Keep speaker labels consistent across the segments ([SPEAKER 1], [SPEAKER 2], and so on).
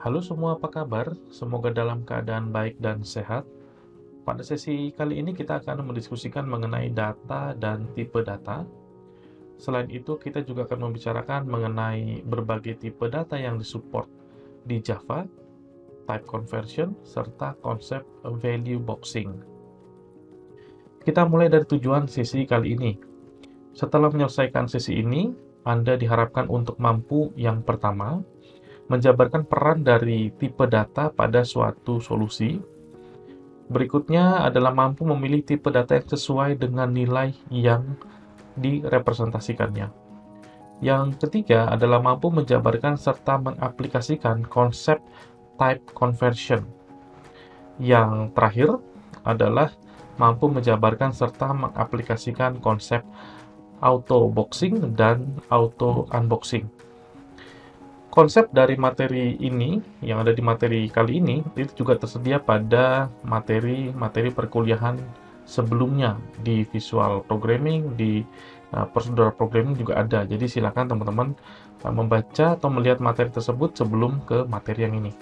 [SPEAKER 1] Halo semua, apa kabar? Semoga dalam keadaan baik dan sehat. Pada sesi kali ini kita akan mendiskusikan mengenai data dan tipe data. Selain itu, kita juga akan membicarakan mengenai berbagai tipe data yang disupport di Java, type conversion, serta konsep value boxing. Kita mulai dari tujuan sesi kali ini. Setelah menyelesaikan sesi ini, Anda diharapkan untuk mampu yang pertama, menjabarkan peran dari tipe data pada suatu solusi. Berikutnya adalah mampu memilih tipe data yang sesuai dengan nilai yang direpresentasikannya. Yang ketiga adalah mampu menjabarkan serta mengaplikasikan konsep type conversion. Yang terakhir adalah mampu menjabarkan serta mengaplikasikan konsep auto boxing dan auto unboxing. Konsep dari materi ini, yang ada di materi kali ini, itu juga tersedia pada materi-materi perkuliahan sebelumnya di Visual Programming, di Procedural Programming juga ada. Jadi silakan teman-teman membaca atau melihat materi tersebut sebelum ke materi yang ini.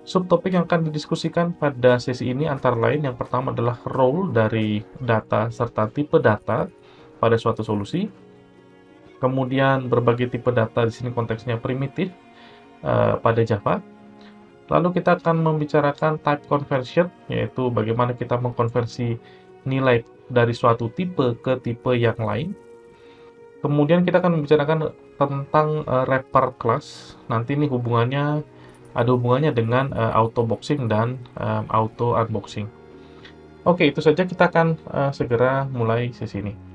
[SPEAKER 1] Subtopik yang akan didiskusikan pada sesi ini antara lain yang pertama adalah role dari data serta tipe data pada suatu solusi. Kemudian berbagai tipe data di sini konteksnya primitif pada Java. Lalu kita akan membicarakan type conversion, yaitu bagaimana kita mengkonversi nilai dari suatu tipe ke tipe yang lain. Kemudian kita akan membicarakan tentang wrapper class. Nanti ini ada hubungannya dengan auto boxing dan auto unboxing. Oke, itu saja, kita akan segera mulai sesi ini.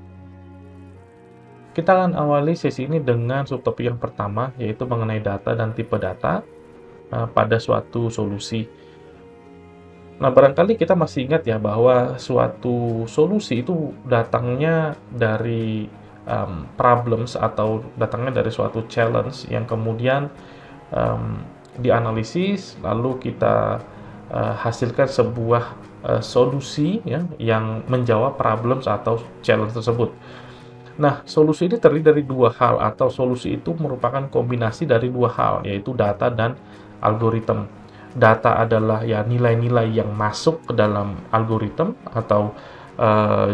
[SPEAKER 1] Kita akan awali sesi ini dengan subtopik yang pertama, yaitu mengenai data dan tipe data pada suatu solusi. Nah, barangkali kita masih ingat ya bahwa suatu solusi itu datangnya dari problems atau datangnya dari suatu challenge yang kemudian dianalisis, lalu kita hasilkan sebuah solusi ya, yang menjawab problems atau challenge tersebut. Nah, solusi ini terdiri dari dua hal, atau solusi itu merupakan kombinasi dari dua hal, yaitu data dan algoritma. Data adalah ya nilai-nilai yang masuk ke dalam algoritma, atau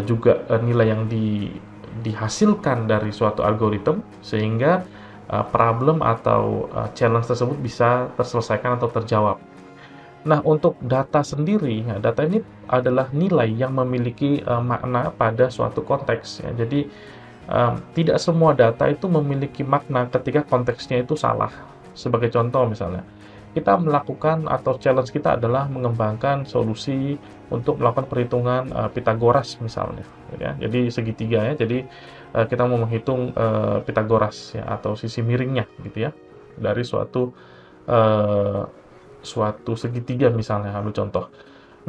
[SPEAKER 1] juga nilai yang dihasilkan dari suatu algoritma, sehingga problem atau challenge tersebut bisa terselesaikan atau terjawab. Nah, untuk data sendiri, ya, data ini adalah nilai yang memiliki makna pada suatu konteks. Ya. Jadi, tidak semua data itu memiliki makna ketika konteksnya itu salah. Sebagai contoh misalnya, kita melakukan atau challenge kita adalah mengembangkan solusi untuk melakukan perhitungan Pythagoras misalnya. Ya. Jadi segitiga ya. Jadi kita mau menghitung Pythagoras ya, atau sisi miringnya gitu ya dari suatu segitiga misalnya, ambil contoh.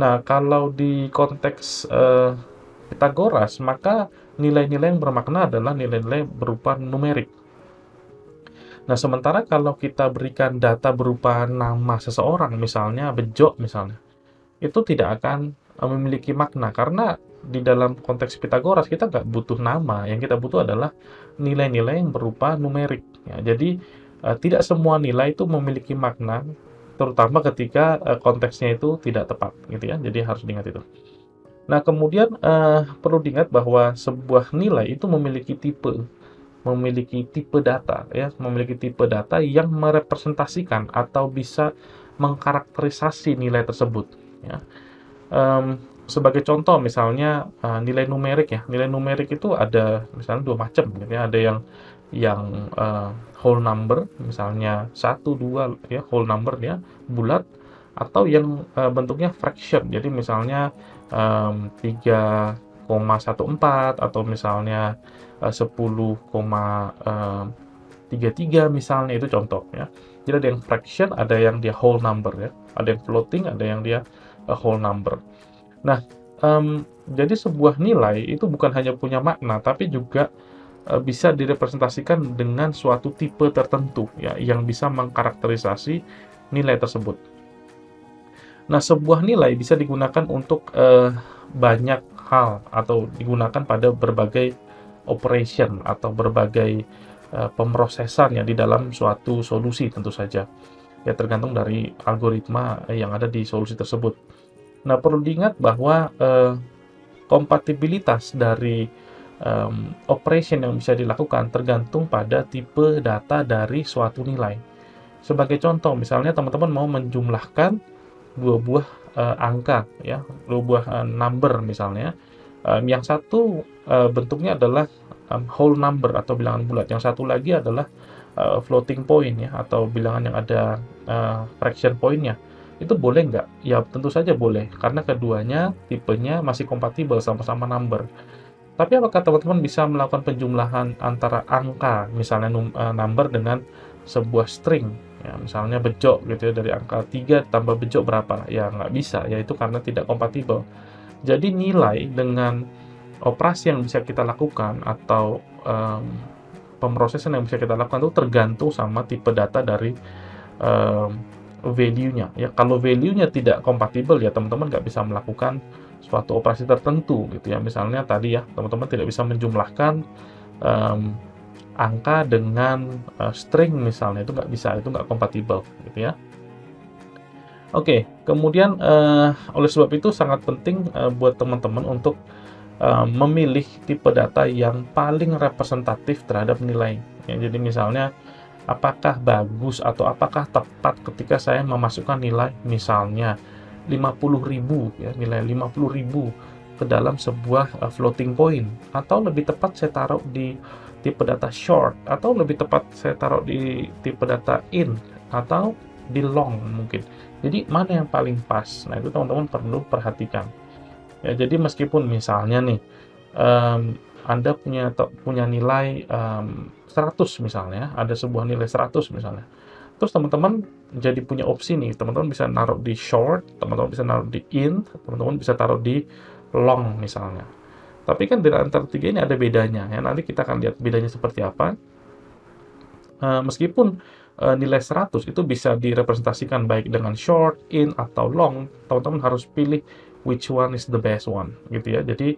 [SPEAKER 1] Nah, kalau di konteks Pythagoras, maka nilai-nilai yang bermakna adalah nilai-nilai berupa numerik. Nah, sementara kalau kita berikan data berupa nama seseorang, misalnya Bejo misalnya, itu tidak akan memiliki makna, karena di dalam konteks Pythagoras kita nggak butuh nama, yang kita butuh adalah nilai-nilai yang berupa numerik. Ya, jadi tidak semua nilai itu memiliki makna, terutama ketika konteksnya itu tidak tepat, gitu ya. Jadi harus diingat itu. Nah, kemudian perlu diingat bahwa sebuah nilai itu memiliki tipe data ya, memiliki tipe data yang merepresentasikan atau bisa mengkarakterisasi nilai tersebut ya. Sebagai contoh misalnya nilai numerik ya. Nilai numerik itu ada misalnya dua macam gitu ya. Ada yang whole number, misalnya 1, 2 ya, whole number ya, bulat, atau yang bentuknya fraction. Jadi misalnya 3,14 atau misalnya 10,33 misalnya, itu contoh ya. Jadi ada yang fraction, ada yang dia whole number ya. Ada yang floating, ada yang dia whole number. Nah, jadi sebuah nilai itu bukan hanya punya makna, tapi juga bisa direpresentasikan dengan suatu tipe tertentu ya, yang bisa mengkarakterisasi nilai tersebut. Nah, sebuah nilai bisa digunakan untuk banyak hal, atau digunakan pada berbagai operation atau berbagai pemrosesan ya di dalam suatu solusi tentu saja. ya tergantung dari algoritma yang ada di solusi tersebut. Nah, perlu diingat bahwa kompatibilitas dari operation yang bisa dilakukan tergantung pada tipe data dari suatu nilai. Sebagai contoh, misalnya teman-teman mau menjumlahkan dua buah angka, ya, dua buah number misalnya. Yang satu bentuknya adalah whole number atau bilangan bulat. Yang satu lagi adalah floating point, ya, atau bilangan yang ada fraction point-nya. Itu boleh nggak? Ya, tentu saja boleh, karena keduanya tipenya masih kompatibel, sama-sama number. Tapi apakah teman-teman bisa melakukan penjumlahan antara angka, misalnya number dengan sebuah string, ya, misalnya bejok gitu ya, dari angka 3 tambah bejok berapa? Ya nggak bisa, yaitu karena tidak kompatibel. Jadi nilai dengan operasi yang bisa kita lakukan atau pemrosesan yang bisa kita lakukan itu tergantung sama tipe data dari value-nya. Ya, kalau value-nya tidak kompatibel, ya teman-teman nggak bisa melakukan suatu operasi tertentu gitu ya. Misalnya tadi ya, teman-teman tidak bisa menjumlahkan angka dengan string misalnya, itu nggak bisa, itu nggak kompatibel gitu ya. Oke, kemudian oleh sebab itu sangat penting buat teman-teman untuk memilih tipe data yang paling representatif terhadap nilai. Ya, jadi misalnya apakah bagus atau apakah tepat ketika saya memasukkan nilai misalnya 50.000, ya, nilai 50.000 ke dalam sebuah floating point, atau lebih tepat saya taruh di tipe data short, atau lebih tepat saya taruh di tipe data in, atau di long mungkin. Jadi mana yang paling pas? Nah, itu teman-teman perlu perhatikan. Ya, jadi meskipun misalnya nih Anda punya nilai 100 misalnya, ada sebuah nilai 100 misalnya. Terus teman-teman jadi punya opsi nih, teman-teman bisa naruh di short, teman-teman bisa naruh di in, teman-teman bisa taruh di long misalnya. Tapi kan di antara tiga ini ada bedanya, ya. Nanti kita akan lihat bedanya seperti apa. Meskipun nilai 100 itu bisa direpresentasikan baik dengan short, in, atau long, teman-teman harus pilih which one is the best one, gitu ya. Jadi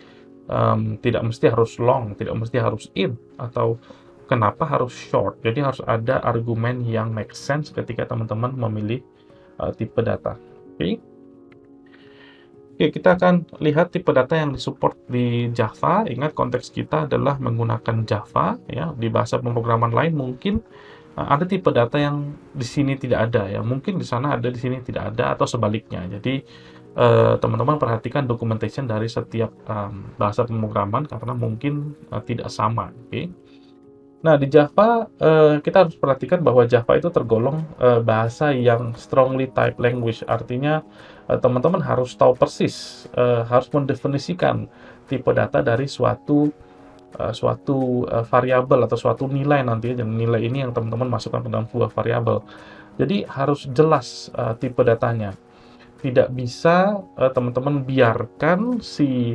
[SPEAKER 1] tidak mesti harus long, tidak mesti harus in, atau kenapa harus short. Jadi harus ada argumen yang make sense ketika teman-teman memilih tipe data. Oke. Oke, kita akan lihat tipe data yang disupport di Java. Ingat, konteks kita adalah menggunakan Java, ya. Di bahasa pemrograman lain mungkin ada tipe data yang di sini tidak ada, ya. Mungkin di sana ada, di sini tidak ada, atau sebaliknya. Jadi teman-teman perhatikan documentation dari setiap bahasa pemrograman karena mungkin tidak sama. Oke. Nah, di Java kita harus perhatikan bahwa Java itu tergolong bahasa yang strongly typed language. Artinya teman-teman harus tahu persis, harus mendefinisikan tipe data dari suatu variabel atau suatu nilai nanti, dan nilai ini yang teman-teman masukkan ke dalam sebuah variabel. Jadi harus jelas tipe datanya. Tidak bisa teman-teman biarkan si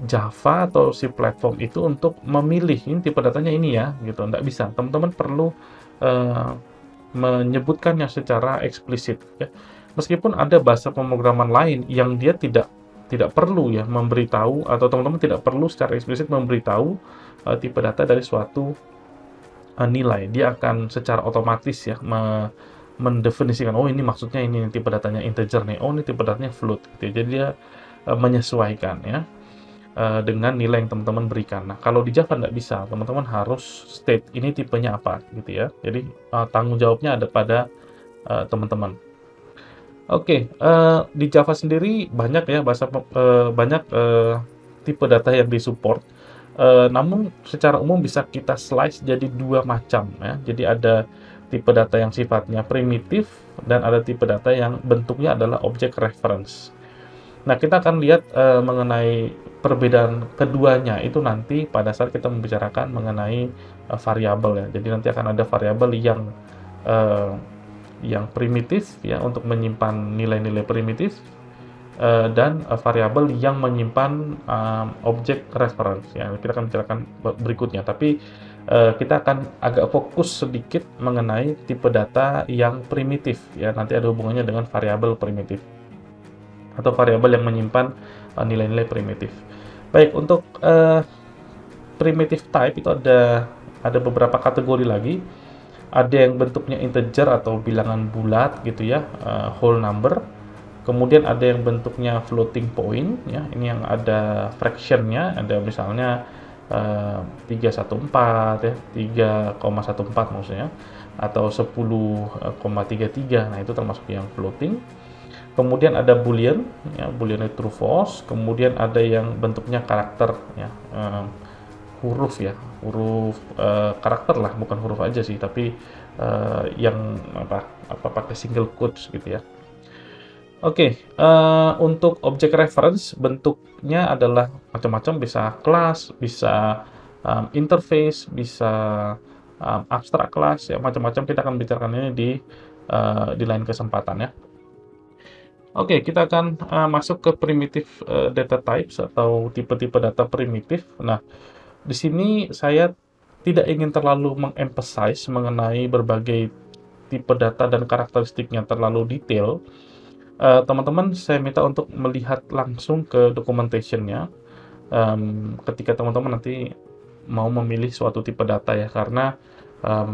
[SPEAKER 1] Java atau si platform itu untuk memilih ini tipe datanya ini ya, gitu. Nggak bisa. Teman-teman perlu menyebutkannya secara eksplisit, ya. Meskipun ada bahasa pemrograman lain yang dia tidak perlu ya memberitahu, atau teman-teman tidak perlu secara eksplisit memberitahu tipe data dari suatu nilai. Dia akan secara otomatis ya mendefinisikan, oh ini maksudnya ini tipe datanya integer nih, oh ini tipe datanya float, gitu. Jadi dia menyesuaikan ya dengan nilai yang teman-teman berikan. Nah, kalau di Java nggak bisa, teman-teman harus state ini tipenya apa, gitu ya. Jadi tanggung jawabnya ada pada teman-teman. Oke, di Java sendiri banyak ya banyak tipe data yang disupport. Namun secara umum bisa kita slice jadi dua macam ya. Jadi ada tipe data yang sifatnya primitif dan ada tipe data yang bentuknya adalah object reference. Nah, kita akan lihat mengenai perbedaan keduanya itu nanti pada saat kita membicarakan mengenai variabel ya. Jadi nanti akan ada variabel yang primitif ya untuk menyimpan nilai-nilai primitif, dan variabel yang menyimpan object reference ya. Kita akan bicarakan berikutnya, tapi kita akan agak fokus sedikit mengenai tipe data yang primitif ya. Nanti ada hubungannya dengan variabel primitif atau variabel yang menyimpan nilai-nilai primitif. Baik, untuk primitive type itu ada beberapa kategori lagi. ada yang bentuknya integer atau bilangan bulat gitu ya, whole number. Kemudian ada yang bentuknya floating point ya, ini yang ada fractionnya, ada misalnya 314 ya, 3,14 maksudnya, atau 10,33. Nah, itu termasuk yang floating. Kemudian ada boolean ya, boolean true false. Kemudian ada yang bentuknya karakter ya, huruf ya, huruf karakter lah, bukan huruf aja sih, tapi yang apa pakai single quotes gitu ya. Oke, untuk object reference bentuknya adalah macam-macam, bisa kelas, bisa interface, bisa abstrak kelas, ya macam-macam. Kita akan bicarakan ini di lain kesempatan ya. Oke, kita akan masuk ke primitive data types atau tipe-tipe data primitif. Nah, di sini saya tidak ingin terlalu mengemphasize mengenai berbagai tipe data dan karakteristiknya terlalu detail. Teman-teman saya minta untuk melihat langsung ke documentation-nya ketika teman-teman nanti mau memilih suatu tipe data ya, karena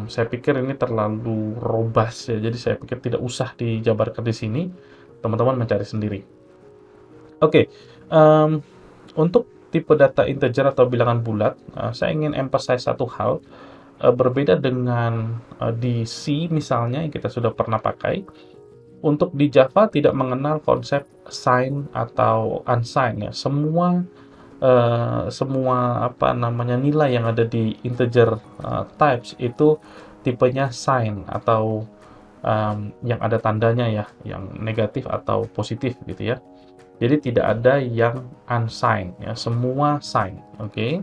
[SPEAKER 1] saya pikir ini terlalu robust ya, jadi saya pikir tidak usah dijabarkan di sini, teman-teman mencari sendiri. Oke, untuk tipe data integer atau bilangan bulat, saya ingin emphasize satu hal, berbeda dengan di C misalnya yang kita sudah pernah pakai. Untuk di Java tidak mengenal konsep sign atau unsigned ya. Semua apa namanya nilai yang ada di integer types itu tipenya sign atau yang ada tandanya ya, yang negatif atau positif gitu ya. Jadi tidak ada yang unsigned ya, semua sign, oke.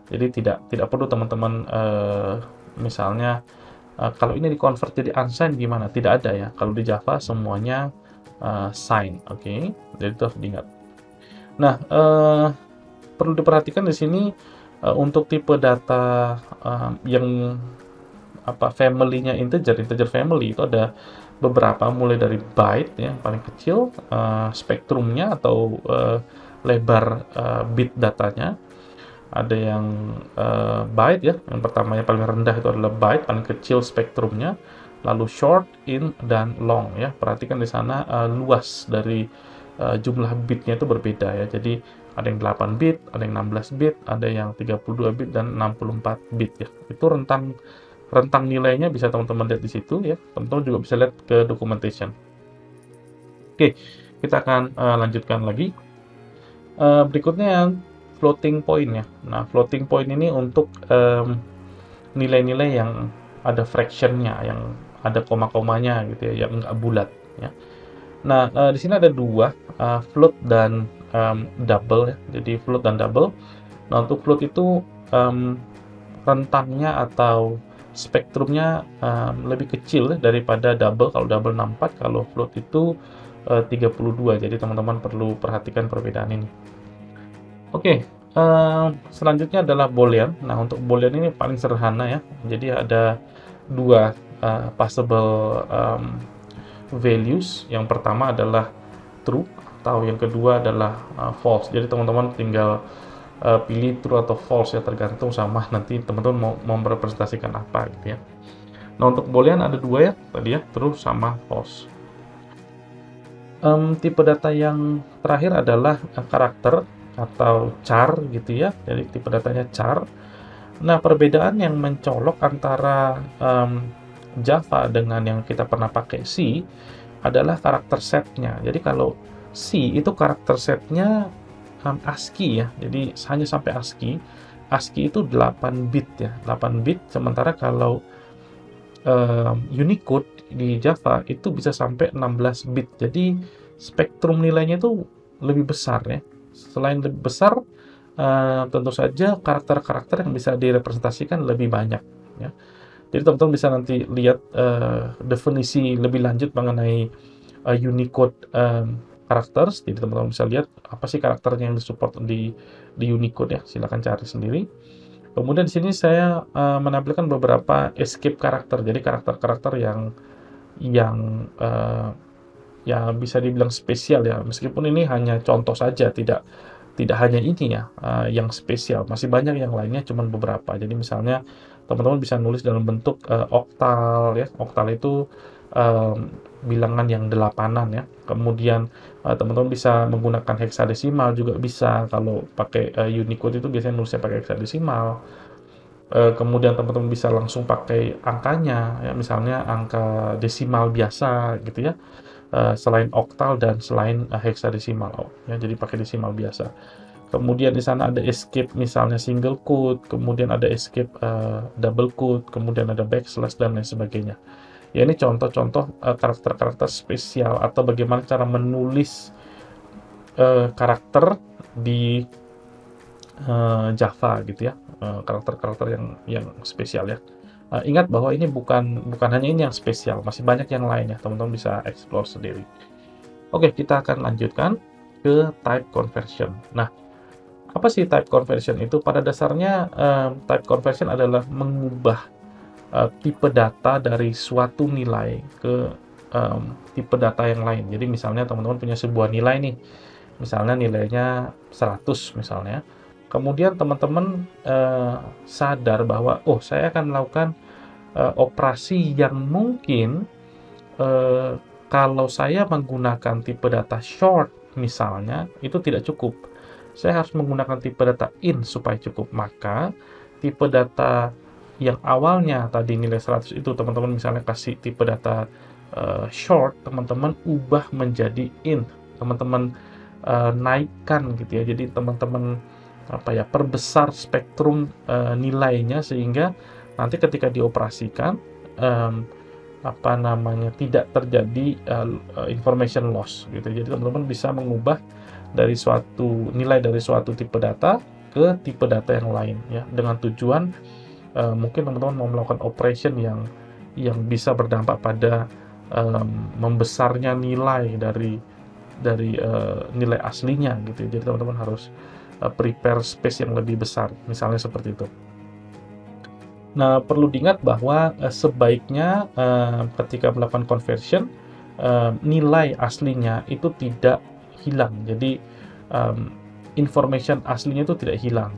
[SPEAKER 1] Jadi tidak perlu teman-teman misalnya kalau ini di-convert jadi unsigned gimana? Tidak ada ya. Kalau di Java semuanya sign, oke. Jadi itu harus diingat. Nah, perlu diperhatikan di sini untuk tipe data yang family-nya integer family itu ada beberapa, mulai dari byte ya, yang paling kecil, spektrumnya atau lebar bit datanya. Ada yang byte ya, yang pertama yang paling rendah itu adalah byte, paling kecil spektrumnya, lalu short, int, dan long ya. Perhatikan di sana luas dari jumlah bitnya itu berbeda ya. Jadi ada yang 8 bit, ada yang 16 bit, ada yang 32 bit, dan 64 bit ya. Itu rentang nilainya bisa teman-teman lihat di situ ya. Teman-teman juga bisa lihat ke documentation. Oke, kita akan lanjutkan lagi. Berikutnya yang floating point ya. Nah, floating point ini untuk nilai-nilai yang ada fraction-nya, yang ada koma-komanya gitu ya, yang nggak bulat ya. Nah, di sini ada dua, float dan double ya. Jadi float dan double. Nah, untuk float itu rentangnya atau spektrumnya lebih kecil ya, daripada double. Kalau double 64, kalau float itu 32. Jadi teman-teman perlu perhatikan perbedaan ini. Oke, selanjutnya adalah boolean. Nah, untuk boolean ini paling sederhana ya. Jadi ada dua possible values. Yang pertama adalah true, atau yang kedua adalah false. Jadi teman-teman tinggal pilih true atau false ya, tergantung sama nanti teman-teman mau merepresentasikan apa gitu ya. Nah, untuk boolean ada dua ya, tadi ya, true sama false. Tipe data yang terakhir adalah karakter atau char gitu ya, jadi tipe datanya char. Nah, perbedaan yang mencolok antara Java dengan yang kita pernah pakai C adalah karakter setnya. Jadi kalau C itu karakter setnya ASCII ya, jadi hanya sampai ASCII. ASCII itu 8 bit ya, 8 bit, sementara kalau Unicode di Java itu bisa sampai 16 bit. Jadi spektrum nilainya itu lebih besar ya. Selain lebih besar, tentu saja karakter-karakter yang bisa direpresentasikan lebih banyak ya. Jadi teman-teman bisa nanti lihat definisi lebih lanjut mengenai Unicode characters. Jadi teman-teman bisa lihat apa sih karakternya yang disupport di Unicode ya. Silakan cari sendiri. Kemudian di sini saya menampilkan beberapa escape karakter. Jadi karakter-karakter yang ya bisa dibilang spesial ya. Meskipun ini hanya contoh saja, tidak tidak hanya ini ya, yang spesial, masih banyak yang lainnya, cuman beberapa. Jadi misalnya teman-teman bisa nulis dalam bentuk, oktal ya. Oktal itu, bilangan yang delapanan ya. Kemudian, teman-teman bisa menggunakan heksadesimal juga bisa, kalau pakai, Unicode itu biasanya nulisnya pakai heksadesimal. Kemudian teman-teman bisa langsung pakai angkanya ya, misalnya angka desimal biasa gitu ya, selain oktal dan selain, heksadesimal ya, jadi pakai desimal biasa. Kemudian di sana ada escape misalnya single quote, kemudian ada escape, double quote, kemudian ada backslash dan lain sebagainya. Ya ini contoh-contoh, karakter-karakter spesial atau bagaimana cara menulis, karakter di, Java gitu ya, karakter-karakter yang spesial ya. Ingat bahwa ini bukan bukan hanya ini yang spesial, masih banyak yang lain ya, teman-teman bisa explore sendiri. Oke, kita akan lanjutkan ke type conversion. Nah, apa sih type conversion itu? Pada dasarnya, type conversion adalah mengubah, tipe data dari suatu nilai ke, tipe data yang lain. Jadi misalnya teman-teman punya sebuah nilai nih, misalnya nilainya 100 misalnya. Kemudian teman-teman, sadar bahwa, "Oh, saya akan melakukan, operasi yang mungkin, eee, kalau saya menggunakan tipe data short misalnya, itu tidak cukup. Saya harus menggunakan tipe data int supaya cukup." Maka tipe data yang awalnya tadi nilai 100 itu teman-teman misalnya kasih tipe data, short, teman-teman ubah menjadi int. Teman-teman, naikkan gitu ya. Jadi teman-teman, apa ya, perbesar spektrum, nilainya sehingga nanti ketika dioperasikan, mmm, apa namanya, tidak terjadi, information loss gitu. Jadi teman-teman bisa mengubah dari suatu nilai dari suatu tipe data ke tipe data yang lain ya, dengan tujuan, mungkin teman-teman mau melakukan operation yang bisa berdampak pada, membesarnya nilai dari, nilai aslinya gitu. Jadi teman-teman harus, prepare space yang lebih besar, misalnya seperti itu. Nah, perlu diingat bahwa, sebaiknya, ketika melakukan conversion, nilai aslinya itu tidak hilang. Jadi, information aslinya itu tidak hilang.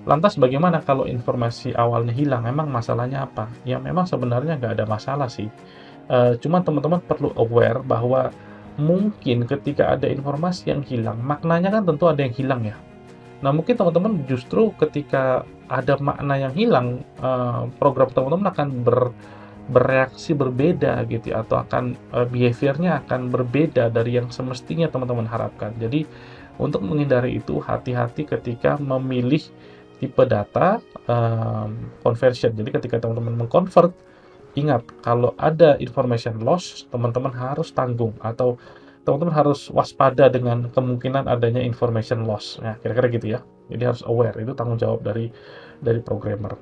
[SPEAKER 1] Lantas bagaimana kalau informasi awalnya hilang? Memang masalahnya apa? Ya memang sebenarnya nggak ada masalah sih, cuman teman-teman perlu aware bahwa mungkin ketika ada informasi yang hilang, maknanya kan tentu ada yang hilang ya. Nah, mungkin teman-teman justru ketika ada makna yang hilang, program teman-teman akan bereaksi berbeda gitu ya, atau akan, behavior-nya akan berbeda dari yang semestinya teman-teman harapkan. Jadi, untuk menghindari itu, hati-hati ketika memilih tipe data, conversion. Jadi ketika teman-teman meng-convert, ingat kalau ada information loss, teman-teman harus tanggung atau teman-teman harus waspada dengan kemungkinan adanya information loss. Nah, kira-kira gitu ya. Jadi harus aware, itu tanggung jawab dari programmer.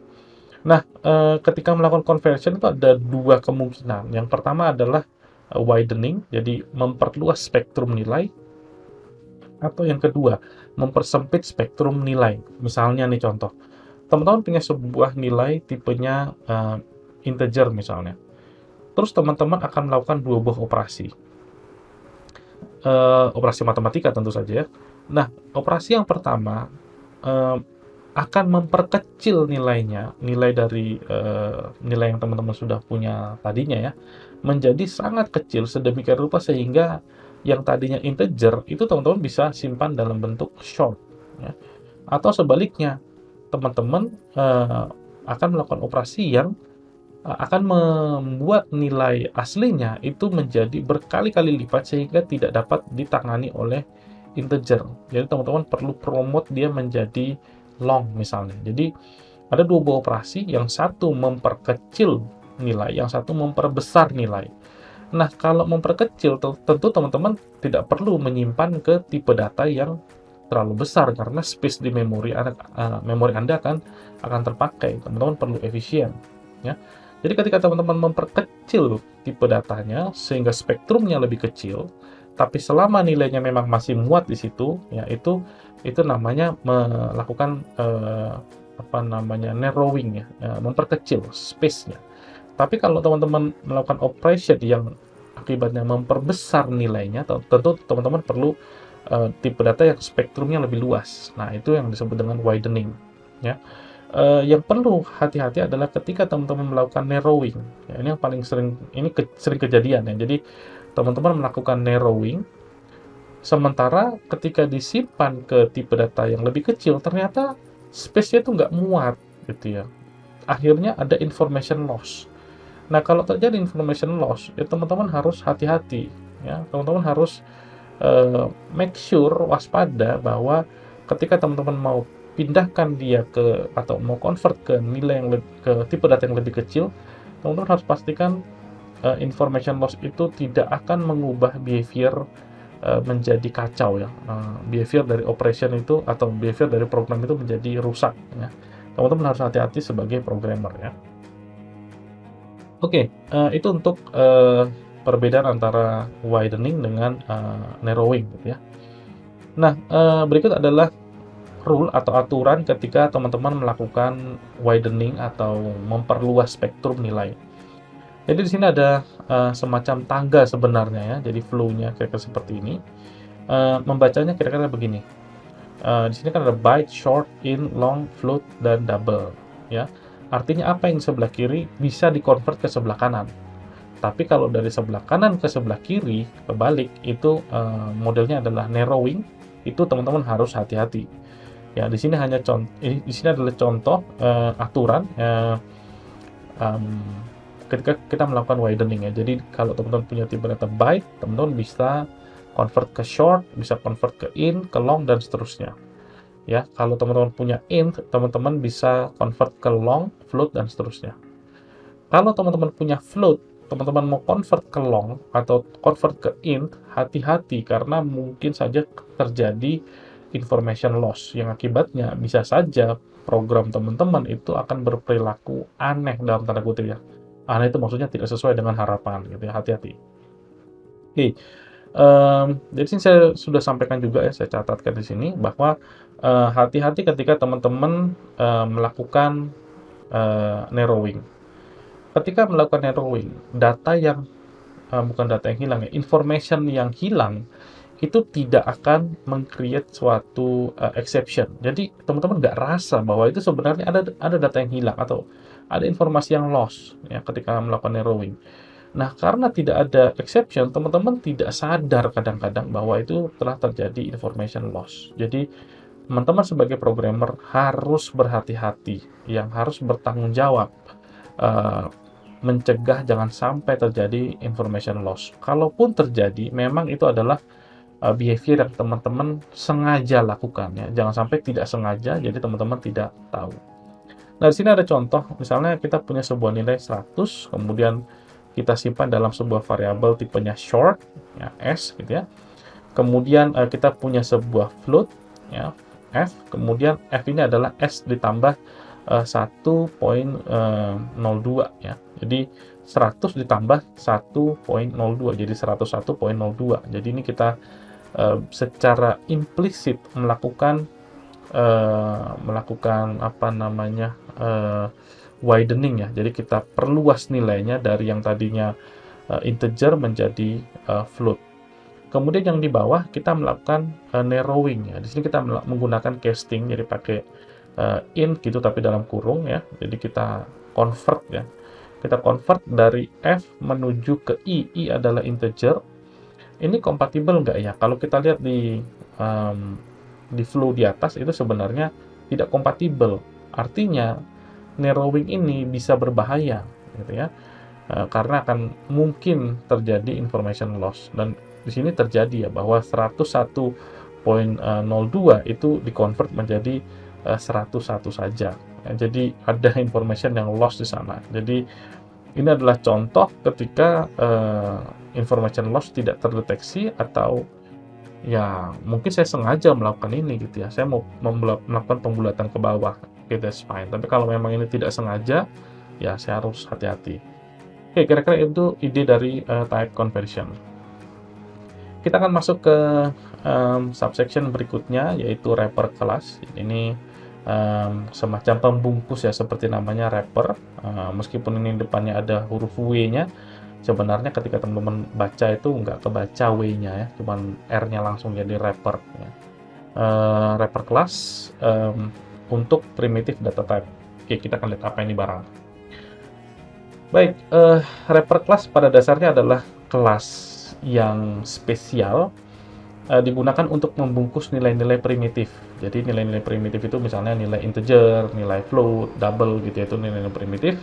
[SPEAKER 1] Nah, ketika melakukan conversion itu ada dua kemungkinan. Yang pertama adalah, widening, jadi memperluas spektrum nilai, atau yang kedua, mempersempit spektrum nilai. Misalnya nih contoh, teman-teman punya sebuah nilai tipenya, integer misalnya. Terus teman-teman akan melakukan dua buah operasi. Operasi matematika tentu saja ya. Nah, operasi yang pertama, akan memperkecil nilainya, nilai dari, nilai yang teman-teman sudah punya tadinya ya, menjadi sangat kecil sedemikian rupa sehingga yang tadinya integer itu teman-teman bisa simpan dalam bentuk short ya. Atau sebaliknya, teman-teman, akan melakukan operasi yang akan membuat nilai aslinya itu menjadi berkali-kali lipat sehingga tidak dapat ditangani oleh integer. Jadi teman-teman perlu promote dia menjadi long misalnya. Jadi ada dua buah operasi, yang satu memperkecil nilai, yang satu memperbesar nilai. Nah, kalau memperkecil tentu teman-teman tidak perlu menyimpan ke tipe data yang terlalu besar karena space di memori Anda akan terpakai. Teman-teman perlu efisien ya. Jadi ketika teman-teman memperkecil tipe datanya sehingga spektrumnya lebih kecil, tapi selama nilainya memang masih muat di situ, ya itu namanya melakukan, apa namanya, narrowing ya, memperkecil space-nya. Tapi kalau teman-teman melakukan operation yang akibatnya memperbesar nilainya, tentu teman-teman perlu, tipe data yang spektrumnya lebih luas. Nah, itu yang disebut dengan widening, ya. Yang perlu hati-hati adalah ketika teman-teman melakukan narrowing. Ya, ini yang paling sering, sering kejadian ya. Jadi teman-teman melakukan narrowing, sementara ketika disimpan ke tipe data yang lebih kecil, ternyata space-nya itu nggak muat, gitu ya. Akhirnya ada information loss. Nah, kalau terjadi information loss, ya teman-teman harus hati-hati, ya. Teman-teman harus make sure, waspada bahwa ketika teman-teman mau pindahkan dia ke atau mau convert ke nilai yang ke tipe data yang lebih kecil, teman-teman harus pastikan information loss itu tidak akan mengubah behavior menjadi kacau ya. Behavior dari operation itu atau behavior dari program itu menjadi rusak ya. Teman-teman harus hati-hati sebagai programmer ya. Oke, itu untuk perbedaan antara widening dengan narrowing gitu ya. Nah, berikut adalah rule atau aturan ketika teman-teman melakukan widening atau memperluas spektrum nilai. Jadi di sini ada semacam tangga sebenarnya ya. Jadi flow-nya kira-kira seperti ini. Membacanya kira-kira begini. Di sini kan ada byte, short, in, long, float, dan double ya. Artinya apa yang sebelah kiri bisa dikonvert ke sebelah kanan. Tapi kalau dari sebelah kanan ke sebelah kiri, kebalik, itu modelnya adalah narrowing. Itu teman-teman harus hati-hati. Ya, di sini hanya di sini adalah contoh aturan ketika kita melakukan widening ya. Jadi kalau teman-teman punya tipe data byte, teman-teman bisa convert ke short, bisa convert ke in, ke long, dan seterusnya. Ya, kalau teman-teman punya int, teman-teman bisa convert ke long, float, dan seterusnya. Kalau teman-teman punya float, teman-teman mau convert ke long atau convert ke int, hati-hati karena mungkin saja terjadi information loss yang akibatnya bisa saja program teman-teman itu akan berperilaku aneh dalam tanda kutip ya. Aneh itu maksudnya tidak sesuai dengan harapan gitu ya, hati-hati. Oke. Jadi sini saya sudah sampaikan juga ya, saya catatkan di sini bahwa hati-hati ketika teman-teman melakukan narrowing. Ketika melakukan narrowing, data yang bukan data yang hilang ya, information yang hilang itu tidak akan meng-create suatu exception. Jadi teman-teman nggak rasa bahwa itu sebenarnya ada data yang hilang atau ada informasi yang loss ya ketika melakukan narrowing. Nah, karena tidak ada exception, teman-teman tidak sadar kadang-kadang bahwa itu telah terjadi information loss. Jadi, teman-teman sebagai programmer harus berhati-hati, yang harus bertanggung jawab, mencegah jangan sampai terjadi information loss. Kalaupun terjadi, memang itu adalah behavior yang teman-teman sengaja lakukan ya. Jangan sampai tidak sengaja, jadi teman-teman tidak tahu. Nah, di sini ada contoh, misalnya kita punya sebuah nilai 100, kemudian kita simpan dalam sebuah variabel tipenya short, ya, S gitu ya. Kemudian kita punya sebuah float, ya, F. Kemudian F ini adalah S ditambah 1.02 ya. Jadi 100 ditambah 1.02 jadi 101.02. Jadi ini kita secara implisit melakukan apa namanya widening ya. Jadi kita perluas nilainya dari yang tadinya integer menjadi float. Kemudian yang di bawah kita melakukan narrowing ya. Di sini kita menggunakan casting, jadi pakai int gitu tapi dalam kurung ya. Jadi kita convert ya. Kita convert dari F menuju ke I. I adalah integer. Ini kompatibel nggak ya? Kalau kita lihat di flow di atas itu sebenarnya tidak kompatibel. Artinya narrowing ini bisa berbahaya gitu ya, karena akan mungkin terjadi information loss. Dan di sini terjadi ya bahwa 101.02 itu dikonvert menjadi 101 saja ya, jadi ada information yang loss di sana. Jadi ini adalah contoh ketika information loss tidak terdeteksi atau ya mungkin saya sengaja melakukan ini gitu ya, saya mau melakukan pembulatan ke bawah, okay, that's fine. Tapi kalau memang ini tidak sengaja, ya saya harus hati-hati. Oke, kira-kira itu ide dari type conversion. Kita akan masuk ke subsection berikutnya, yaitu wrapper class. Ini semacam pembungkus ya, seperti namanya wrapper. Meskipun ini depannya ada huruf W-nya, sebenarnya ketika teman-teman baca itu nggak kebaca W-nya ya, cuman R-nya langsung jadi wrapper ya. Wrapper class untuk primitive data type. Oke, kita akan lihat apa ini barang. Baik, wrapper class pada dasarnya adalah kelas yang spesial digunakan untuk membungkus nilai-nilai primitif. Jadi nilai-nilai primitif itu misalnya nilai integer, nilai float, double gitu ya, itu nilai-nilai primitif.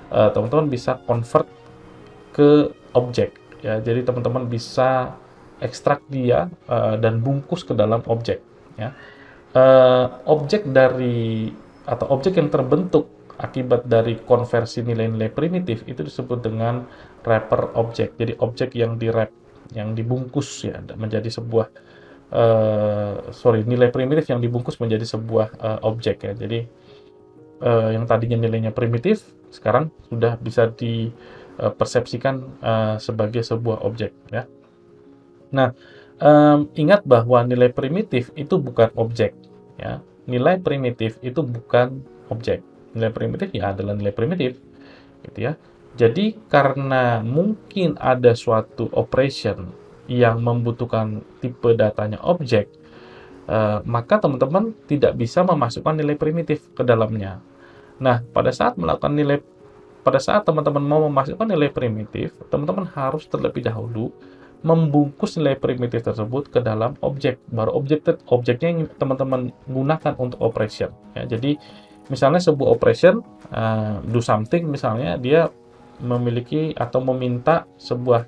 [SPEAKER 1] Teman-teman bisa convert ke objek ya. Jadi teman-teman bisa ekstrak dia dan bungkus ke dalam objek ya. Objek dari atau objek yang terbentuk akibat dari konversi nilai-nilai primitif itu disebut dengan wrapper object. Jadi objek yang di-wrap, yang dibungkus ya menjadi sebuah nilai primitif yang dibungkus menjadi sebuah objek ya. Jadi yang tadinya nilainya primitif sekarang sudah bisa dipersepsikan sebagai sebuah objek ya. Nah, ingat bahwa nilai primitif itu bukan objek ya. Nilai primitif itu bukan objek. Nilai primitif ya adalah nilai primitif gitu ya. Jadi karena mungkin ada suatu operation yang membutuhkan tipe datanya objek, maka teman-teman tidak bisa memasukkan nilai primitif ke dalamnya. Nah, pada saat teman-teman mau memasukkan nilai primitif, teman-teman harus terlebih dahulu membungkus nilai primitif tersebut ke dalam objek. Baru objeknya yang teman-teman gunakan untuk operation ya. Jadi misalnya sebuah operation do something, misalnya dia memiliki atau meminta sebuah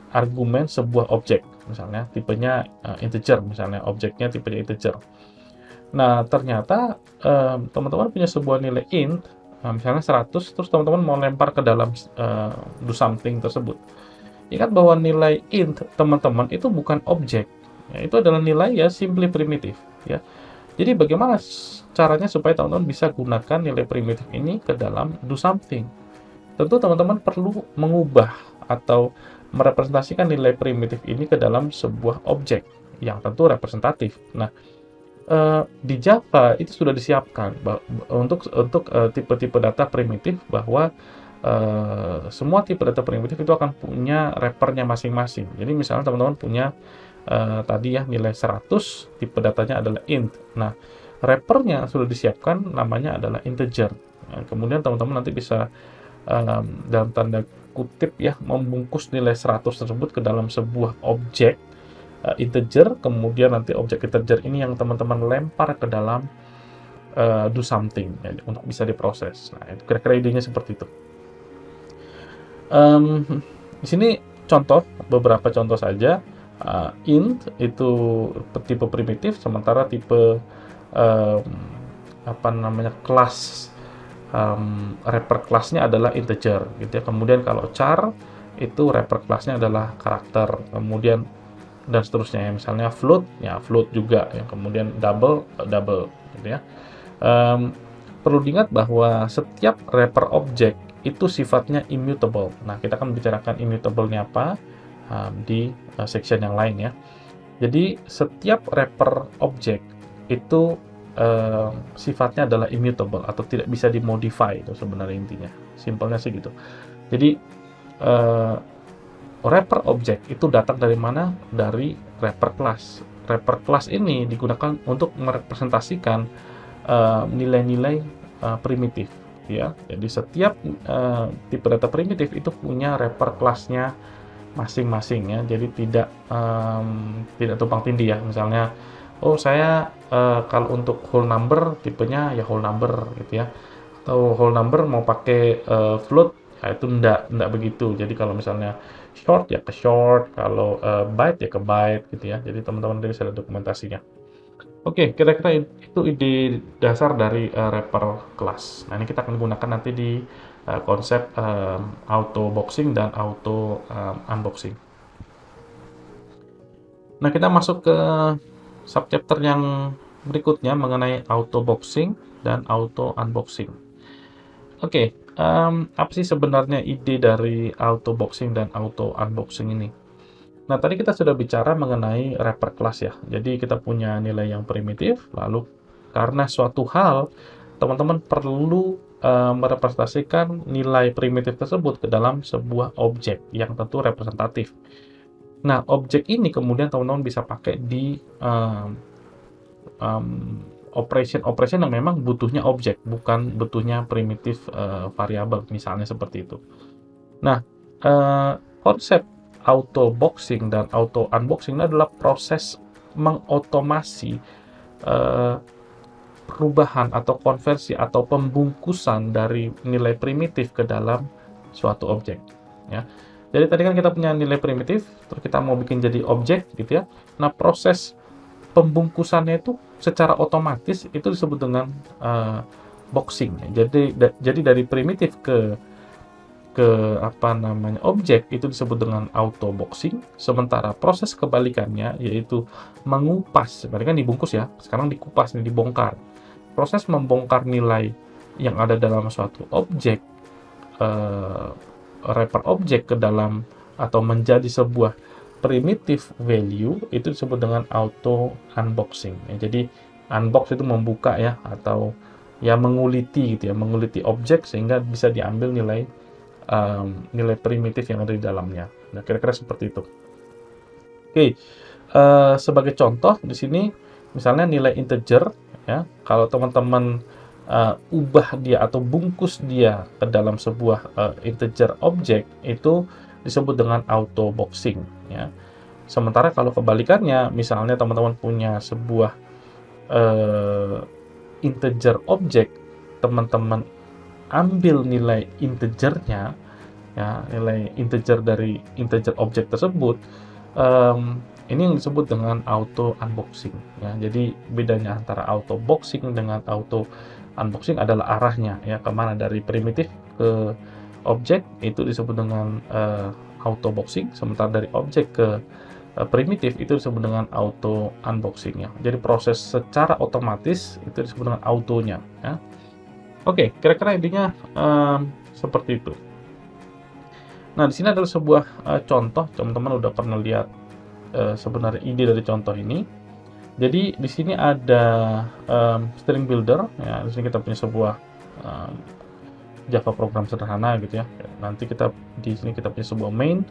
[SPEAKER 1] argumen sebuah objek, misalnya tipenya integer, misalnya objeknya tipenya integer. Nah, ternyata teman-teman punya sebuah nilai int, misalnya 100, terus teman-teman mau lempar ke dalam do something tersebut. Ingat bahwa nilai int teman-teman itu bukan objek, ya, itu adalah nilai ya simply primitif ya. Jadi bagaimana caranya supaya teman-teman bisa gunakan nilai primitif ini ke dalam do something? Tentu teman-teman perlu mengubah atau merepresentasikan nilai primitif ini ke dalam sebuah objek yang tentu representatif. Nah, di Java itu sudah disiapkan untuk tipe-tipe data primitif bahwa semua tipe data primitif itu akan punya wrappernya masing-masing. Jadi misalnya teman-teman punya tadi ya nilai 100, tipe datanya adalah int. Nah, wrappernya sudah disiapkan, namanya adalah integer. Nah, kemudian teman-teman nanti bisa dalam tanda kutip ya membungkus nilai 100 tersebut ke dalam sebuah objek integer, kemudian nanti objek integer ini yang teman-teman lempar ke dalam do something ya, untuk bisa diproses. Nah, itu kira-kira idenya seperti itu. Di sini beberapa contoh saja. Int itu tipe primitif, sementara tipe kelas wrapper kelasnya adalah integer gitu ya. Kemudian kalau char itu wrapper kelasnya adalah karakter, kemudian dan seterusnya ya. Misalnya float ya float juga ya, kemudian double gitu ya. Perlu diingat bahwa setiap wrapper object itu sifatnya immutable. Nah, kita akan bicarakan immutable-nya apa di section yang lain ya. Jadi setiap wrapper object itu sifatnya adalah immutable atau tidak bisa dimodify, itu sebenarnya intinya. Simpelnya sih gitu. Jadi wrapper object itu datang dari mana? Dari wrapper class. Wrapper class ini digunakan untuk merepresentasikan nilai-nilai primitif ya. Jadi setiap tipe data primitif itu punya wrapper kelasnya masing-masing ya. Jadi tidak tumpang tindih ya. Misalnya, saya kalau untuk whole number tipenya ya whole number gitu ya. Atau whole number mau pakai float ya itu enggak begitu. Jadi kalau misalnya short ya ke short, kalau byte ya ke byte gitu ya. Jadi teman-teman bisa lihat dokumentasinya. Oke, kira-kira itu ide dasar dari wrapper class. Nah, ini kita akan gunakan nanti di konsep auto boxing dan auto unboxing. Nah, kita masuk ke subchapter yang berikutnya mengenai auto boxing dan auto unboxing. Oke, apa sih sebenarnya ide dari auto boxing dan auto unboxing ini? Nah, tadi kita sudah bicara mengenai wrapper class ya. Jadi kita punya nilai yang primitif, lalu karena suatu hal teman-teman perlu merepresentasikan nilai primitif tersebut ke dalam sebuah objek yang tentu representatif. Nah, objek ini kemudian teman-teman bisa pakai di operation yang memang butuhnya objek, bukan butuhnya primitif variabel, misalnya seperti itu. Nah, konsep auto boxing dan auto unboxing adalah proses mengotomasi perubahan atau konversi atau pembungkusan dari nilai primitif ke dalam suatu objek, ya. Jadi tadi kan kita punya nilai primitif, terus kita mau bikin jadi objek gitu ya. Nah, proses pembungkusannya itu secara otomatis itu disebut dengan boxing. Jadi dari primitif ke objek itu disebut dengan auto boxing, sementara proses kebalikannya yaitu mengupas, berarti kan dibungkus ya, sekarang dikupas, dibongkar. Proses membongkar nilai yang ada dalam suatu objek, wrapper objek ke dalam atau menjadi sebuah primitive value itu disebut dengan auto unboxing. Ya, jadi unbox itu membuka ya, atau ya menguliti gitu ya, menguliti objek sehingga bisa diambil nilai primitif yang ada di dalamnya. Nah, kira-kira seperti itu. Oke, sebagai contoh di sini misalnya nilai integer ya, kalau teman-teman ubah dia atau bungkus dia ke dalam sebuah integer objek itu disebut dengan auto boxing ya. Sementara kalau kebalikannya, misalnya teman-teman punya sebuah integer objek, teman-teman ambil nilai integernya ya, nilai integer dari integer objek tersebut, ini yang disebut dengan auto unboxing ya. Jadi bedanya antara auto boxing dengan auto unboxing adalah arahnya ya, kemana dari primitif ke objek itu disebut dengan auto boxing, sementara dari objek ke primitif itu disebut dengan auto unboxing ya. Jadi proses secara otomatis itu disebut dengan autonya ya. Oke, kira-kira intinya seperti itu. Nah, di sini adalah sebuah contoh, teman-teman udah pernah lihat sebenarnya ide dari contoh ini. Jadi di sini ada string builder ya. Di sini kita punya sebuah Java program sederhana gitu ya. Nanti di sini kita punya sebuah main.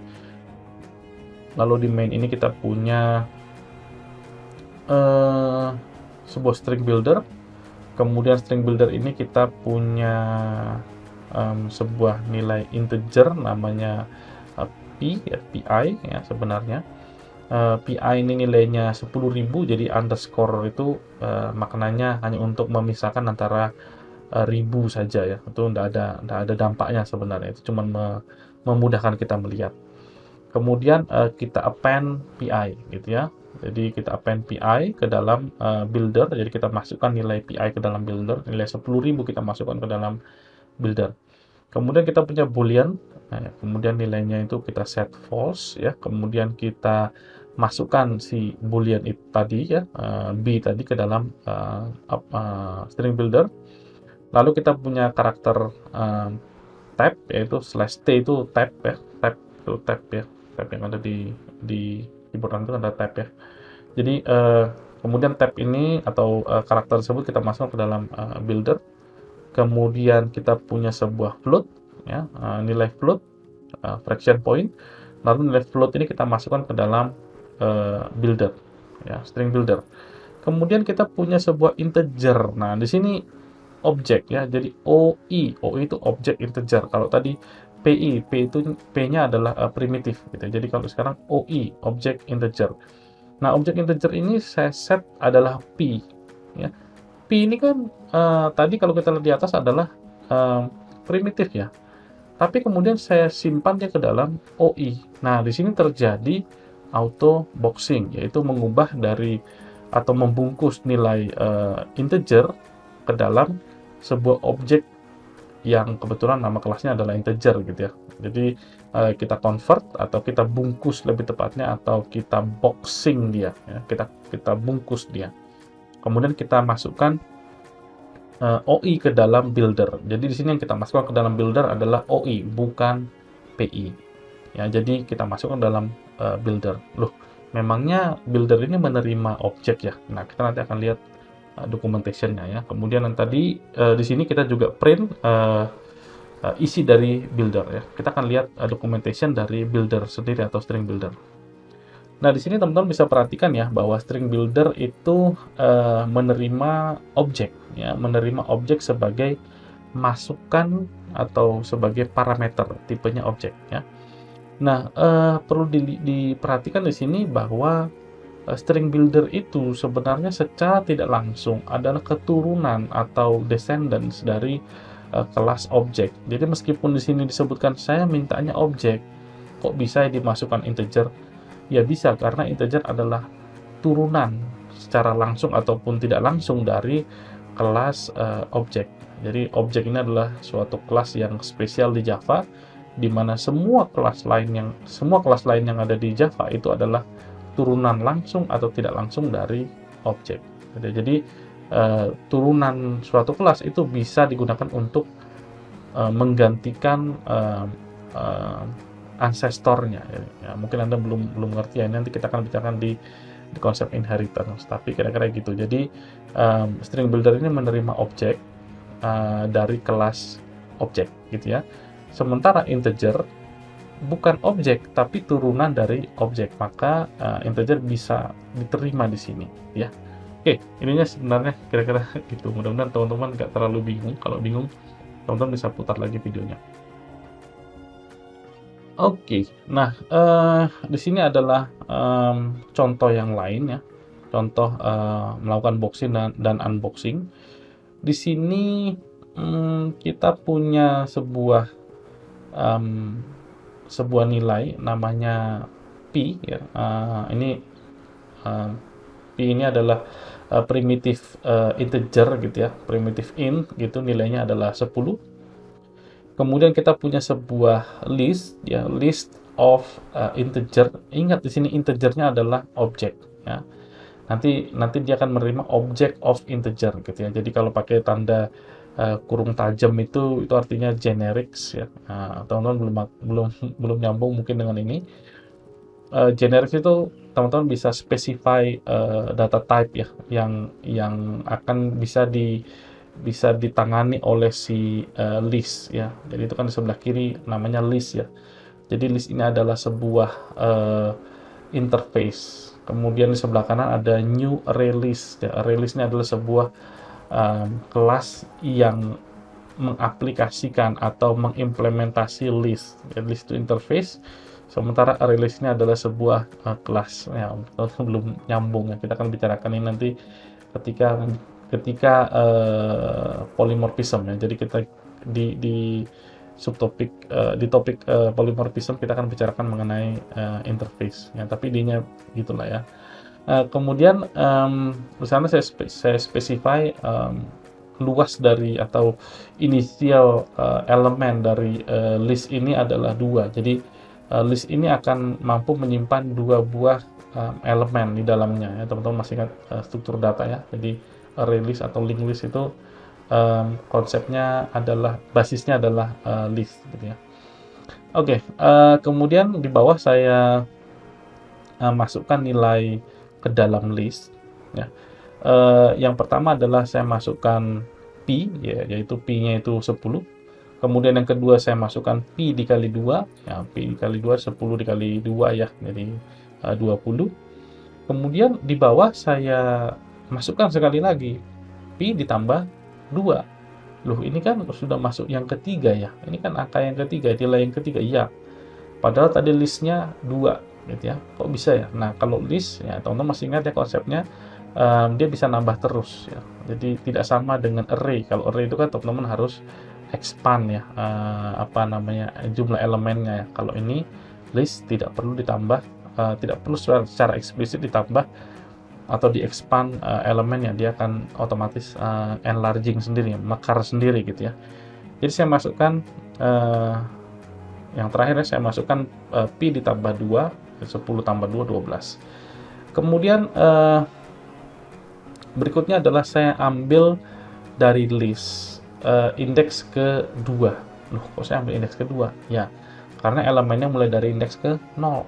[SPEAKER 1] Lalu di main ini kita punya sebuah string builder. Kemudian string builder ini kita punya sebuah nilai integer namanya pi ya sebenarnya. PI ini nilainya 10.000, jadi underscore itu maknanya hanya untuk memisahkan antara ribu saja ya. Itu tidak ada dampaknya sebenarnya, itu cuma memudahkan kita melihat. Kemudian kita append PI gitu ya. Jadi kita append PI ke dalam builder, jadi kita masukkan nilai PI ke dalam builder, nilai 10.000 kita masukkan ke dalam builder. Kemudian kita punya boolean, nah, kemudian nilainya itu kita set false ya. Kemudian kita masukkan si boolean itu tadi ya, b tadi ke dalam string builder. Lalu kita punya karakter tab, yaitu /t itu tab ya, tab yang ada di keyboard itu ada tab ya. Jadi kemudian tab ini atau karakter tersebut kita masukkan ke dalam builder. Kemudian kita punya sebuah float ya, nilai float fraction point. Lalu nilai float ini kita masukkan ke dalam builder ya, string builder. Kemudian kita punya sebuah integer. Nah, di sini objek ya. Jadi OI itu objek integer. Kalau tadi PI, P itu P-nya adalah primitif gitu. Jadi kalau sekarang OI, objek integer. Nah, objek integer ini saya set adalah P ya. P ini kan tadi kalau kita lihat di atas adalah primitif ya. Tapi kemudian saya simpan dia ke dalam OI. Nah, di sini terjadi auto boxing, yaitu mengubah dari atau membungkus nilai integer ke dalam sebuah objek yang kebetulan nama kelasnya adalah integer gitu ya. Jadi kita convert atau kita bungkus lebih tepatnya, atau kita boxing dia ya. Kita bungkus dia. Kemudian kita masukkan OI ke dalam builder. Jadi di sini yang kita masukkan ke dalam builder adalah OI, bukan PI. Ya, jadi kita masukkan dalam builder. Loh, memangnya builder ini menerima objek ya? Nah, kita nanti akan lihat documentation-nya ya. Kemudian yang tadi di sini kita juga print isi dari builder ya. Kita akan lihat documentation dari builder sendiri atau string builder. Nah, di sini teman-teman bisa perhatikan ya bahwa string builder itu menerima objek ya, menerima objek sebagai masukan atau sebagai parameter tipenya objek ya. Nah, perlu diperhatikan di sini bahwa string builder itu sebenarnya secara tidak langsung adalah keturunan atau descendants dari kelas objek. Jadi meskipun di sini disebutkan saya mintanya objek, kok bisa dimasukkan integer? Ya bisa, karena integer adalah turunan secara langsung ataupun tidak langsung dari kelas objek. Jadi objek ini adalah suatu kelas yang spesial di Java, di mana semua kelas lain yang ada di Java itu adalah turunan langsung atau tidak langsung dari objek. Jadi turunan suatu kelas itu bisa digunakan untuk menggantikan ancestornya ya. Mungkin Anda belum ngerti ya, nanti kita akan bicarakan di konsep inheritance, tapi kira-kira gitu. Jadi string builder ini menerima objek dari kelas objek gitu ya. Sementara integer bukan objek tapi turunan dari objek, maka integer bisa diterima di sini ya. Oke, ininya sebenarnya kira-kira gitu. Mudah-mudahan teman-teman nggak terlalu bingung. Kalau bingung, teman-teman bisa putar lagi videonya. Oke, nah di sini adalah contoh yang lain ya. Contoh melakukan boxing dan unboxing. Di sini kita punya sebuah nilai namanya P ya. P ini adalah primitif integer gitu ya, primitif int gitu, nilainya adalah 10. Kemudian kita punya sebuah list ya, list of integer. Ingat di sini integernya adalah objek ya. Nanti dia akan menerima object of integer gitu ya. Jadi kalau pakai tanda kurung tajam itu artinya generics ya. Teman-teman belum nyambung mungkin dengan ini. Generics itu teman-teman bisa specify data type ya, yang akan bisa ditangani oleh si list ya. Jadi itu kan di sebelah kiri namanya list ya. Jadi list ini adalah sebuah interface. Kemudian di sebelah kanan ada new array list ya. Array list ini adalah sebuah kelas yang mengaplikasikan atau mengimplementasi list. Jadi list itu interface, sementara array list ini adalah sebuah kelas ya. Belum nyambung ya, kita akan bicarakan ini nanti ketika polymorphism ya. Jadi kita di subtopik di topik polymorphism kita akan bicarakan mengenai interface ya, tapi idenya gitulah ya. Kemudian di sana saya specify luas dari atau inisial elemen dari list ini adalah 2. Jadi list ini akan mampu menyimpan 2 buah elemen di dalamnya ya. Teman-teman masih ingat struktur data ya. Jadi array list atau linked list itu konsepnya adalah, basisnya adalah list gitu ya. Oke, kemudian di bawah saya masukkan nilai ke dalam list ya. Yang pertama adalah saya masukkan P ya, yaitu P-nya itu 10. Kemudian yang kedua saya masukkan P dikali 2 ya, P dikali 2 10 dikali 2 ya, jadi 20. Kemudian di bawah saya masukkan sekali lagi P ditambah 2. Loh, ini kan sudah masuk yang ketiga ya. Ini kan angka yang ketiga, nilai yang ketiga ya. Padahal tadi listnya 2 gitu ya. Kok bisa ya? Nah, kalau list ya teman-teman masih ingat ya konsepnya, dia bisa nambah terus ya. Jadi tidak sama dengan array. Kalau array itu kan teman-teman harus expand ya, jumlah elemennya ya. Kalau ini list tidak perlu ditambah, tidak perlu secara eksplisit ditambah atau di-expand elemennya, dia akan otomatis enlarging sendiri, mekar sendiri gitu ya. Jadi saya masukkan yang terakhir saya masukkan P ditambah 2, 10 tambah 2, 12. Kemudian berikutnya adalah saya ambil dari list indeks ke-2. Loh, kok saya ambil indeks ke-2? Ya, karena elemennya mulai dari indeks ke 0.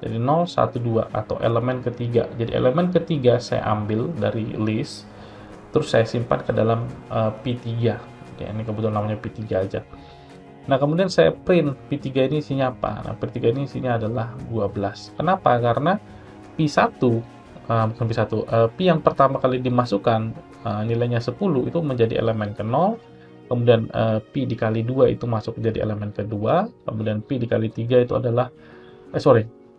[SPEAKER 1] Jadi 0, 1, 2 atau elemen ketiga. Jadi elemen ketiga saya ambil dari list terus saya simpan ke dalam P3. Oke, ini kebetulan namanya P3 aja. Nah, kemudian saya print P3 ini isinya apa? Nah, P3 ini isinya adalah 12. Kenapa? Karena P1, bukan P1, P yang pertama kali dimasukkan, nilainya 10, itu menjadi elemen ke-0, kemudian P dikali 2 itu masuk jadi elemen kedua, kemudian P dikali 3 itu adalah,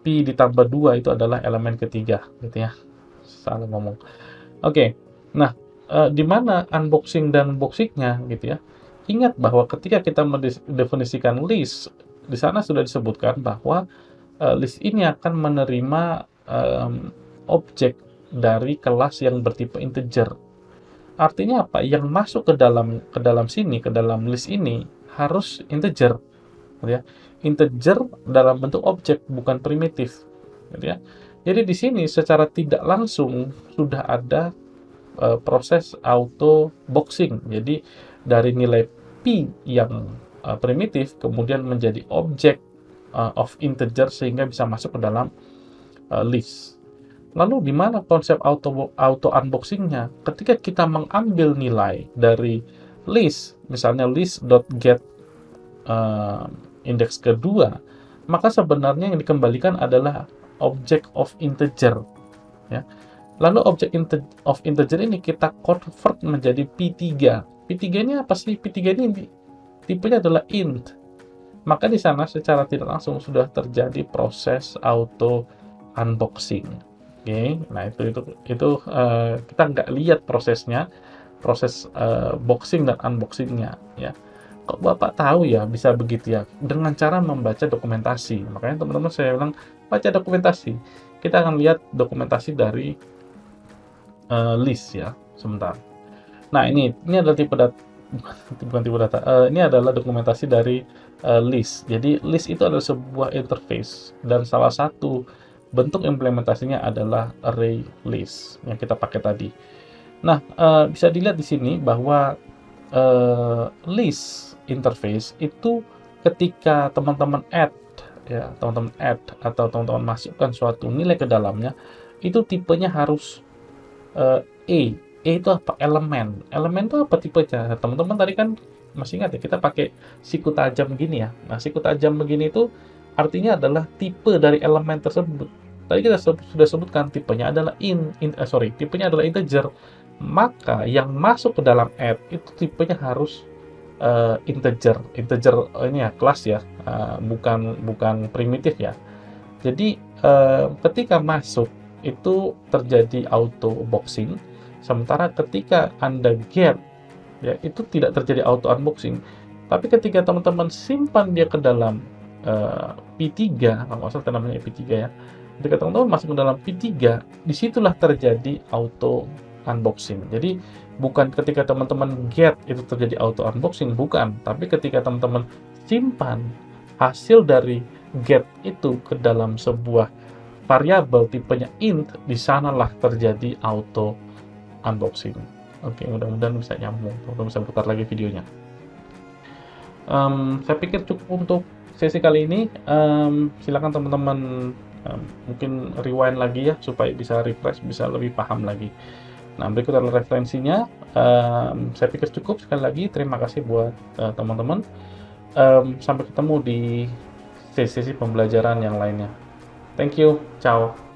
[SPEAKER 1] P ditambah 2 itu adalah elemen ketiga, gitu ya. Salah ngomong. Oke, nah, di mana unboxing dan boxing-nya, gitu ya. Ingat bahwa ketika kita mendefinisikan list, di sana sudah disebutkan bahwa list ini akan menerima objek dari kelas yang bertipe integer. Artinya apa? Yang masuk ke dalam sini, ke dalam list ini harus integer, gitu ya. Integer dalam bentuk objek, bukan primitif, gitu ya. Jadi di sini secara tidak langsung sudah ada proses auto boxing. Jadi dari nilai P yang primitif kemudian menjadi objek of integer sehingga bisa masuk ke dalam list. Lalu di mana konsep auto unboxing-nya? Ketika kita mengambil nilai dari list, misalnya list.get indeks kedua, maka sebenarnya yang dikembalikan adalah object of integer, ya. Lalu objek of integer ini kita convert menjadi P3. P3 ini apa sih? P3 ini tipenya adalah int. Maka di sana secara tidak langsung sudah terjadi proses auto unboxing. Oke, nah itu kita nggak lihat prosesnya, proses boxing dan unboxingnya, ya. Kok Bapak tahu ya bisa begitu ya? Dengan cara membaca dokumentasi. Makanya teman-teman saya bilang baca dokumentasi. Kita akan lihat dokumentasi dari list ya, sebentar. Nah, ini adalah bukan tipe data. Ini adalah dokumentasi dari list. Jadi list itu adalah sebuah interface dan salah satu bentuk implementasinya adalah array list yang kita pakai tadi. Nah, bisa dilihat di sini bahwa list interface itu ketika teman-teman add atau teman-teman masukkan suatu nilai ke dalamnya, itu tipenya harus E itu apa? Elemen. Elemen itu apa tipenya? Teman-teman tadi kan masih ingat ya, kita pakai siku tajam gini ya. Nah, siku tajam begini itu artinya adalah tipe dari elemen tersebut. Tadi kita sudah sebutkan tipenya adalah tipenya adalah integer. Maka yang masuk ke dalam add itu tipenya harus integer. Integer ini ya, kelas ya, bukan primitif ya. Jadi ketika masuk itu terjadi auto boxing, sementara ketika Anda get ya itu tidak terjadi auto unboxing. Tapi ketika teman-teman simpan dia ke dalam P3, kalau nggak salah namanya P3 ya, ketika teman-teman masuk ke dalam P3, disitulah terjadi auto unboxing. Jadi bukan ketika teman-teman get itu terjadi auto unboxing, bukan, tapi ketika teman-teman simpan hasil dari get itu ke dalam sebuah variabel tipenya int, di sanalah terjadi auto unboxing. Oke, mudah-mudahan bisa nyambung. Teman-teman bisa putar lagi videonya. Saya pikir cukup untuk sesi kali ini. Silakan teman-teman mungkin rewind lagi ya supaya bisa refresh, bisa lebih paham lagi. Nah, berikut adalah referensinya. Saya pikir cukup. Sekali lagi terima kasih buat teman-teman. Sampai ketemu di sesi pembelajaran yang lainnya. Thank you. Ciao.